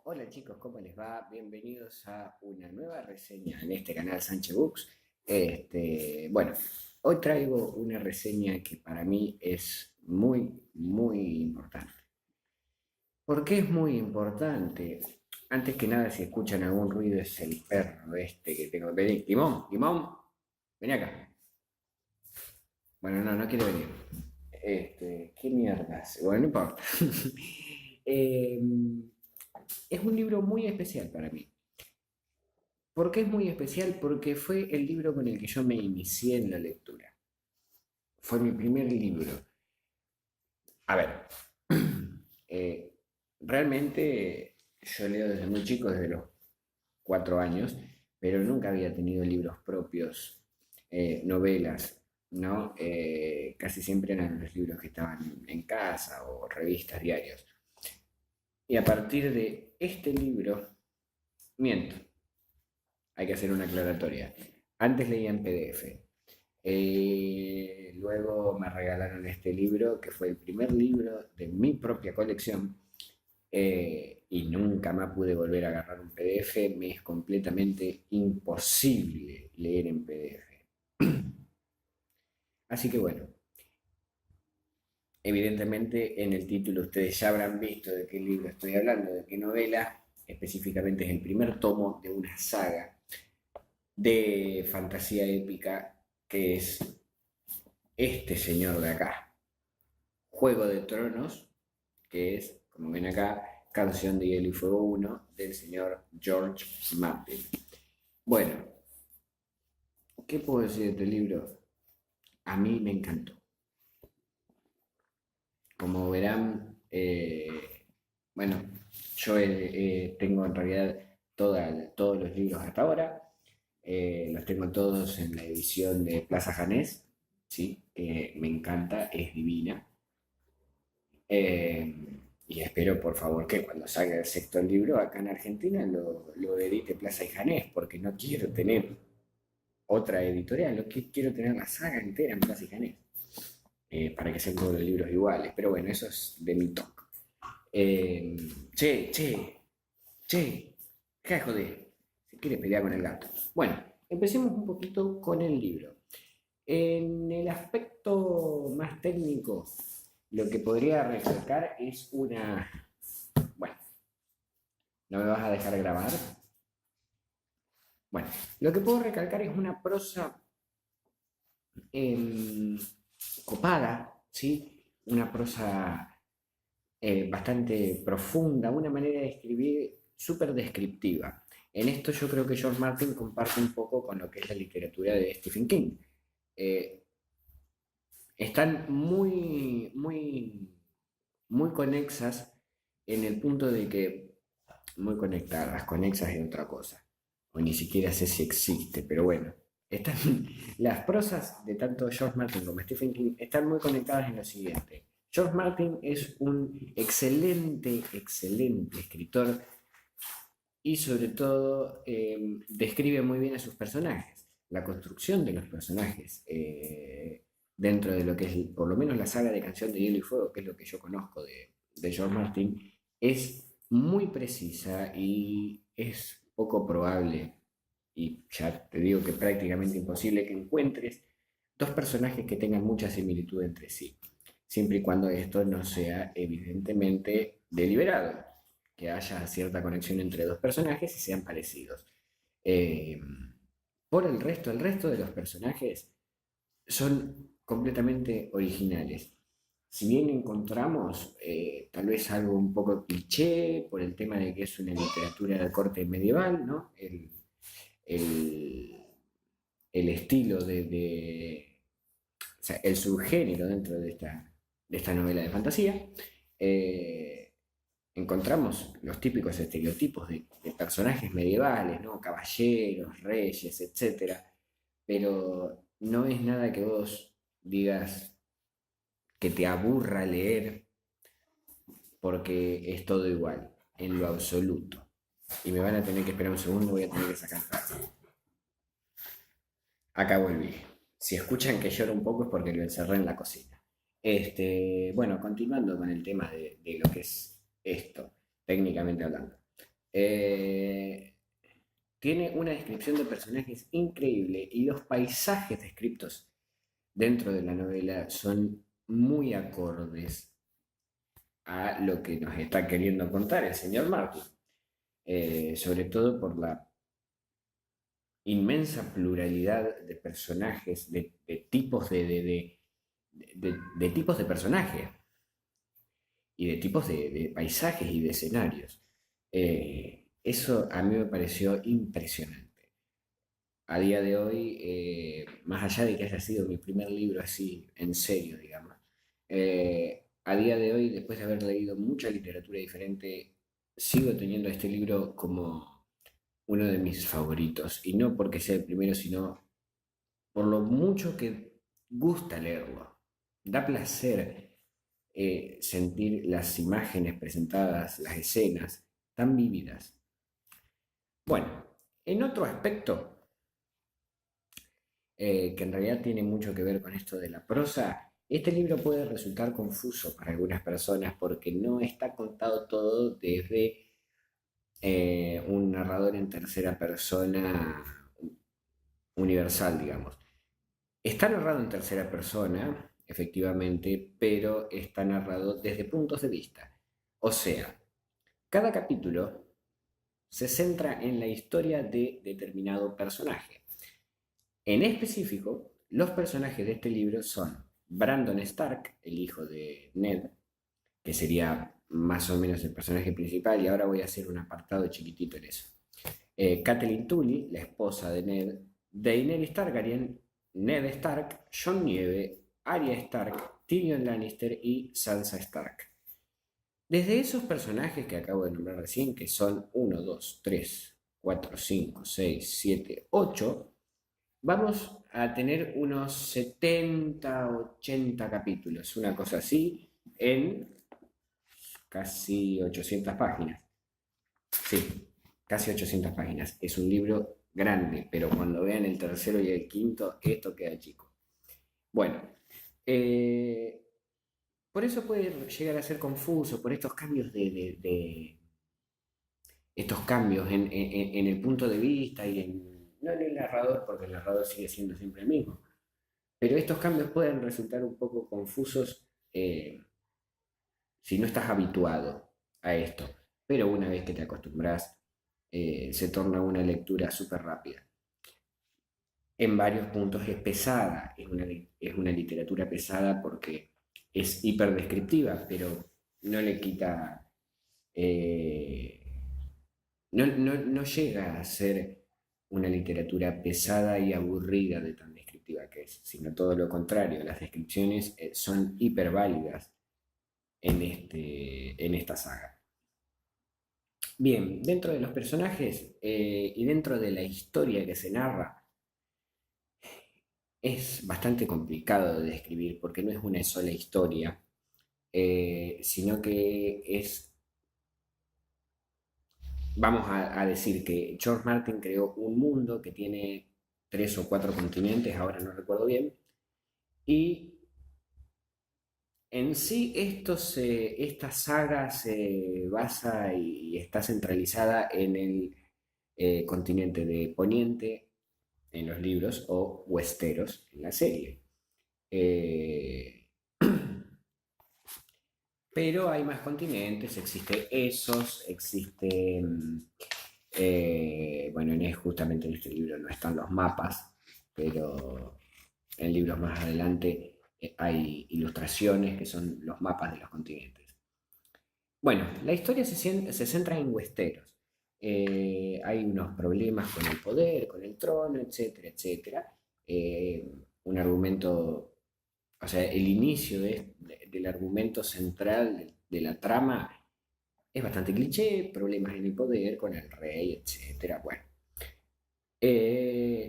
Hola chicos, ¿cómo les va? Bienvenidos a una nueva reseña en este canal Sánchez Books. Bueno, hoy traigo una reseña que para mí es muy importante. ¿Por qué es muy importante? Antes que nada, si escuchan algún ruido, es el perro este que tengo. Vení, Limón, Limón, vení acá. Bueno, no quiere venir. ¿Qué mierda hace? Bueno, no importa. Eh, es un libro muy especial para mí. ¿Por qué es muy especial? Porque fue el libro con el que yo me inicié en la lectura. Fue mi primer libro. A ver, eh, realmente yo leo desde muy chico, desde los 4 años, pero nunca había tenido libros propios, novelas, ¿no? Casi siempre eran los libros que estaban en casa o revistas, diarios. Y a partir de este libro, miento, hay que hacer una aclaratoria. Antes leía en PDF. Luego me regalaron este libro, que fue el primer libro de mi propia colección, y nunca más pude volver a agarrar un PDF. Me es completamente imposible leer en PDF. Así que bueno, evidentemente en el título ustedes ya habrán visto de qué libro estoy hablando, de qué novela. Específicamente es el primer tomo de una saga de fantasía épica que es este señor de acá, Juego de Tronos, que es, como ven acá, Canción de Hielo y Fuego 1 del señor George Martin. Bueno, ¿qué puedo decir de este libro? A mí me encantó. Como verán, bueno, yo tengo en realidad todos los libros hasta ahora. Los tengo todos en la edición de Plaza Janés, ¿sí? Que me encanta, es divina. Y espero, por favor, que cuando salga el sexto libro acá en Argentina lo edite Plaza y Janés, porque no quiero tener otra editorial, lo que quiero tener la saga entera en Plaza y Janés, para que sean todos los libros iguales. Pero bueno, eso es de mi toque. Eh, che, che, che, ¿qué joder? Se quiere pelear con el gato. Bueno, empecemos un poquito con el libro. En el aspecto más técnico, lo que podría recalcar es una... Bueno, ¿no me vas a dejar grabar? Bueno, lo que puedo recalcar es una prosa eh, copada, ¿sí? Una prosa bastante profunda, una manera de escribir súper descriptiva. En esto yo creo que George Martin comparte un poco con lo que es la literatura de Stephen King. Eh, Están muy conexas en el punto de que, muy conectadas, conexas es otra cosa, o ni siquiera sé si existe, pero bueno, están, las prosas de tanto George Martin como Stephen King están muy conectadas en lo siguiente. George Martin es un excelente escritor y sobre todo describe muy bien a sus personajes, la construcción de los personajes dentro de lo que es por lo menos la saga de Canción de Hielo y Fuego, que es lo que yo conozco de George Martin, es muy precisa y es poco probable, y ya te digo que prácticamente imposible que encuentres dos personajes que tengan mucha similitud entre sí, siempre y cuando esto no sea evidentemente deliberado, que haya cierta conexión entre dos personajes y sean parecidos. Eh, por el resto de los personajes son completamente originales. Si bien encontramos tal vez algo un poco cliché por el tema de que es una literatura de corte medieval, ¿no? El, el estilo o sea, el subgénero dentro de esta novela de fantasía, eh, encontramos los típicos estereotipos de personajes medievales, ¿no? Caballeros, reyes, etcétera, pero no es nada que vos digas que te aburra leer porque es todo igual, en lo absoluto. Y me van a tener que esperar un segundo, voy a tener que sacar frase. Acá volví. Si escuchan que lloro un poco es porque lo encerré en la cocina. Bueno, continuando con el tema de lo que es esto, técnicamente hablando. Eh, Tiene una descripción de personajes increíble y los paisajes descritos dentro de la novela son muy acordes a lo que nos está queriendo contar el señor Martin. Sobre todo por la inmensa pluralidad de personajes, de tipos de tipos de personajes y de tipos de paisajes y de escenarios. Eso a mí me pareció impresionante. A día de hoy, más allá de que haya sido mi primer libro así, en serio, digamos, a día de hoy, después de haber leído mucha literatura diferente, sigo teniendo este libro como uno de mis favoritos. Y no porque sea el primero, sino por lo mucho que gusta leerlo. Da placer sentir las imágenes presentadas, las escenas tan vívidas. Bueno, en otro aspecto, que en realidad tiene mucho que ver con esto de la prosa, este libro puede resultar confuso para algunas personas porque no está contado todo desde un narrador en tercera persona universal, digamos. Está narrado en tercera persona, efectivamente, pero está narrado desde puntos de vista. O sea, cada capítulo se centra en la historia de determinado personaje. En específico, los personajes de este libro son Brandon Stark, el hijo de Ned, que sería más o menos el personaje principal, y ahora voy a hacer un apartado chiquitito en eso. Catelyn Tully, la esposa de Ned, Daenerys Targaryen, Ned Stark, Jon Nieve, Arya Stark, Tyrion Lannister y Sansa Stark. Desde esos personajes que acabo de nombrar recién, que son 1, 2, 3, 4, 5, 6, 7, 8, vamos a tener unos 70, 80 capítulos, una cosa así, en casi 800 páginas. Sí, casi 800 páginas. Es un libro grande, pero cuando vean el tercero y el quinto, esto queda chico. Bueno, eh, por eso puede llegar a ser confuso, por estos cambios estos cambios en el punto de vista y no en el narrador, porque el narrador sigue siendo siempre el mismo. Pero estos cambios pueden resultar un poco confusos si no estás habituado a esto. Pero una vez que te acostumbras, se torna una lectura súper rápida. En varios puntos es pesada, es una literatura pesada porque es hiperdescriptiva, pero no le quita, eh, no llega a ser una literatura pesada y aburrida de tan descriptiva que es, sino todo lo contrario, las descripciones son hiperválidas en esta saga. Bien, dentro de los personajes y dentro de la historia que se narra, es bastante complicado de describir porque no es una sola historia, sino que es, vamos a decir que George Martin creó un mundo que tiene 3 o 4 continentes, ahora no recuerdo bien, y en sí esta saga se basa y está centralizada en el continente de Poniente en los libros o Westeros en la serie. Eh, pero hay más continentes, existe Essos, existe, bueno, justamente en este libro no están los mapas, pero en libros más adelante hay ilustraciones que son los mapas de los continentes. Bueno, la historia se centra en Westeros. Hay unos problemas con el poder, con el trono, etcétera, etcétera. Un argumento, o sea, el inicio del argumento central de la trama es bastante cliché, problemas en el poder con el rey, etcétera. Bueno,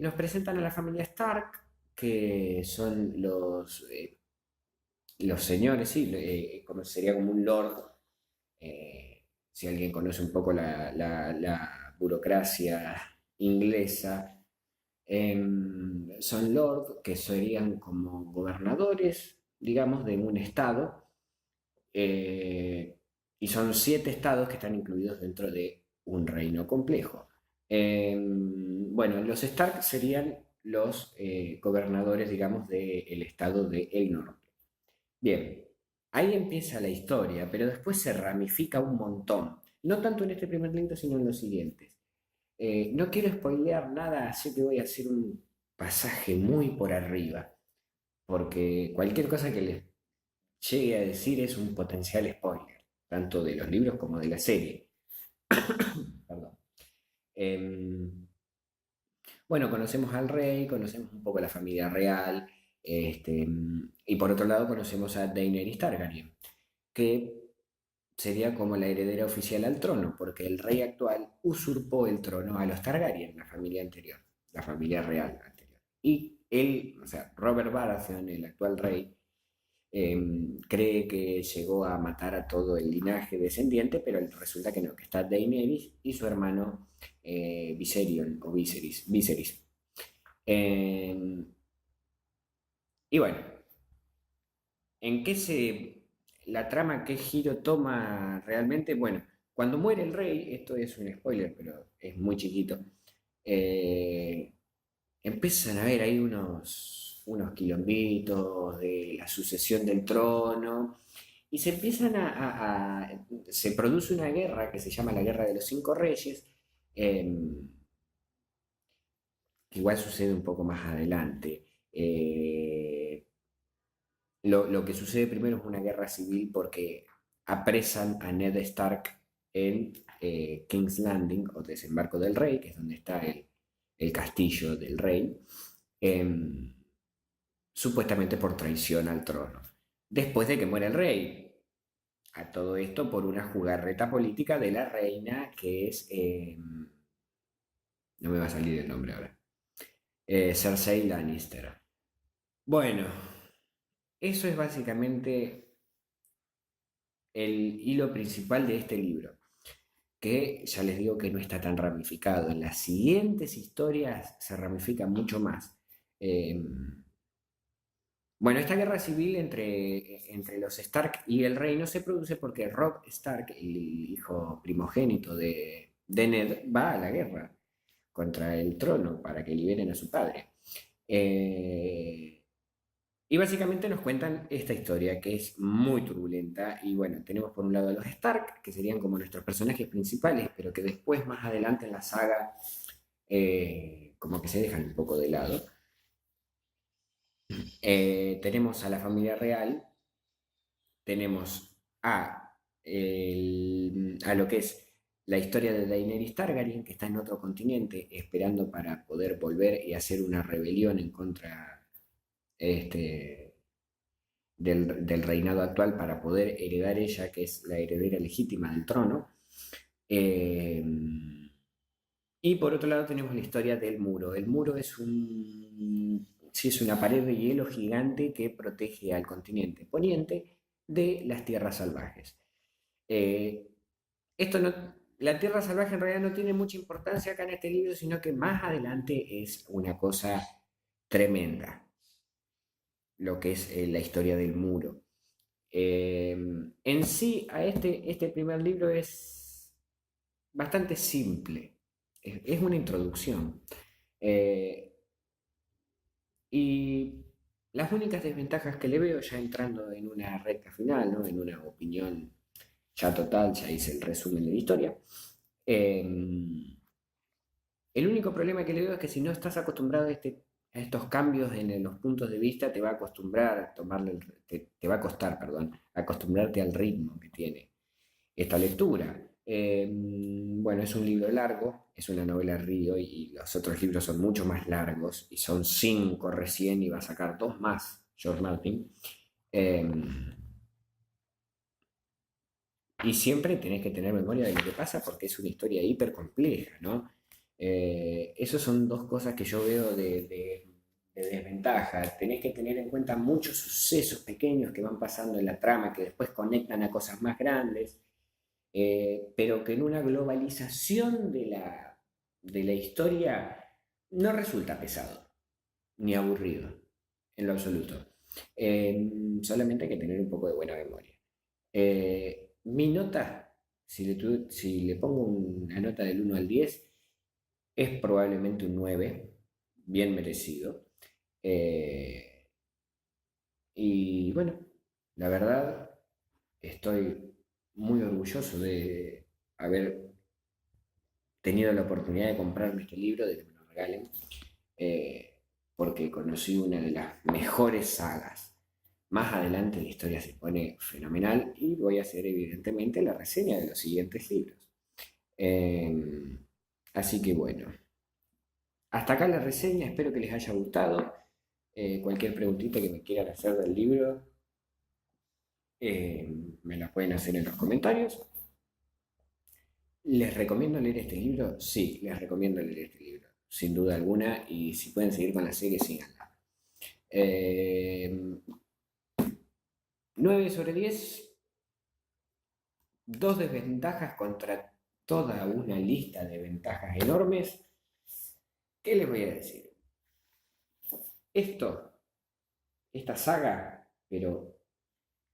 nos presentan a la familia Stark, que son los señores, sí, como sería como un lord. Si alguien conoce un poco la burocracia inglesa, son lords que serían como gobernadores, digamos, de un estado, y son 7 estados que están incluidos dentro de un reino complejo. Bueno, los Stark serían los gobernadores, digamos, del estado de El Norte. Bien, ahí empieza la historia, pero después se ramifica un montón. No tanto en este primer libro, sino en los siguientes. No quiero spoilear nada, así que voy a hacer un pasaje muy por arriba, porque cualquier cosa que les llegue a decir es un potencial spoiler, tanto de los libros como de la serie. Perdón. Em, bueno, conocemos al rey, conocemos un poco la familia real, y por otro lado conocemos a Daenerys Targaryen, que sería como la heredera oficial al trono, porque el rey actual usurpó el trono a los Targaryen, la familia anterior, la familia real anterior. Y él, o sea, Robert Baratheon, el actual rey, cree que llegó a matar a todo el linaje descendiente, pero resulta que no, que está Daenerys y su hermano Viserion o Viserys. Eh, y bueno, ¿en qué se la trama, qué giro toma realmente? Bueno, cuando muere el rey, esto es un spoiler, pero es muy chiquito, eh, empiezan a haber ahí unos quilombitos de la sucesión del trono y se empiezan se produce una guerra que se llama la Guerra de los Cinco Reyes, que igual sucede un poco más adelante. Lo que sucede primero es una guerra civil porque apresan a Ned Stark en King's Landing o Desembarco del Rey, que es donde está el castillo del rey, em, supuestamente por traición al trono. Después de que muere el rey, a todo esto por una jugarreta política de la reina que es, no me va a salir el nombre ahora, Cersei Lannister. Bueno, eso es básicamente el hilo principal de este libro, que ya les digo que no está tan ramificado. En las siguientes historias se ramifica mucho más. Eh, bueno, esta guerra civil entre los Stark y el rey no se produce porque Robb Stark, el hijo primogénito de Ned, va a la guerra contra el trono para que liberen a su padre. Eh, y básicamente nos cuentan esta historia que es muy turbulenta y bueno, tenemos por un lado a los Stark, que serían como nuestros personajes principales, pero que después más adelante en la saga como que se dejan un poco de lado. Tenemos a la familia real, tenemos a lo que es la historia de Daenerys Targaryen, que está en otro continente esperando para poder volver y hacer una rebelión en contra este, del reinado actual para poder heredar ella, que es la heredera legítima del trono. Eh, y por otro lado tenemos la historia del muro. El muro sí, es una pared de hielo gigante que protege al continente poniente de las tierras salvajes. Eh, esto no, la tierra salvaje en realidad no tiene mucha importancia acá en este libro, sino que más adelante es una cosa tremenda, lo que es la historia del muro. En sí, este primer libro es bastante simple, es una introducción. Eh, y las únicas desventajas que le veo, ya entrando en una recta final, ¿no? En una opinión ya total, ya hice el resumen de la historia, eh, el único problema que le veo es que si no estás acostumbrado a estos cambios en los puntos de vista, te va a acostumbrar a te va a costar, perdón, acostumbrarte al ritmo que tiene esta lectura. Bueno, es un libro largo, es una novela Río y los otros libros son mucho más largos y son cinco recién y va a sacar dos más, George Martin. Eh, y siempre tenés que tener memoria de lo que pasa porque es una historia hiper compleja, ¿no? Esas son dos cosas que yo veo de desventaja. Tenés que tener en cuenta muchos sucesos pequeños que van pasando en la trama que después conectan a cosas más grandes, pero que en una globalización de la historia no resulta pesado ni aburrido en lo absoluto. Solamente hay que tener un poco de buena memoria. Mi nota Si le pongo una nota del 1 al 10, es probablemente un 9, bien merecido. Eh, y bueno, la verdad, estoy muy orgulloso de haber tenido la oportunidad de comprarme este libro, de que me lo regalen, eh, porque conocí una de las mejores sagas. Más adelante la historia se pone fenomenal y voy a hacer evidentemente la reseña de los siguientes libros. Eh, Así que bueno, hasta acá la reseña, espero que les haya gustado. Cualquier preguntita que me quieran hacer del libro, me la pueden hacer en los comentarios. ¿Les recomiendo leer este libro? Sí, les recomiendo leer este libro, sin duda alguna, y si pueden seguir con la serie, síganla. 9 sobre 10, dos desventajas contra toda una lista de ventajas enormes. ¿Qué les voy a decir? Esto, esta saga, pero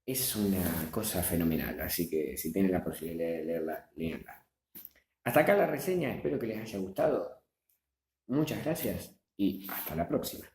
es una cosa fenomenal, así que si tienen la posibilidad de leerla, léanla. Hasta acá la reseña, espero que les haya gustado. Muchas gracias y hasta la próxima.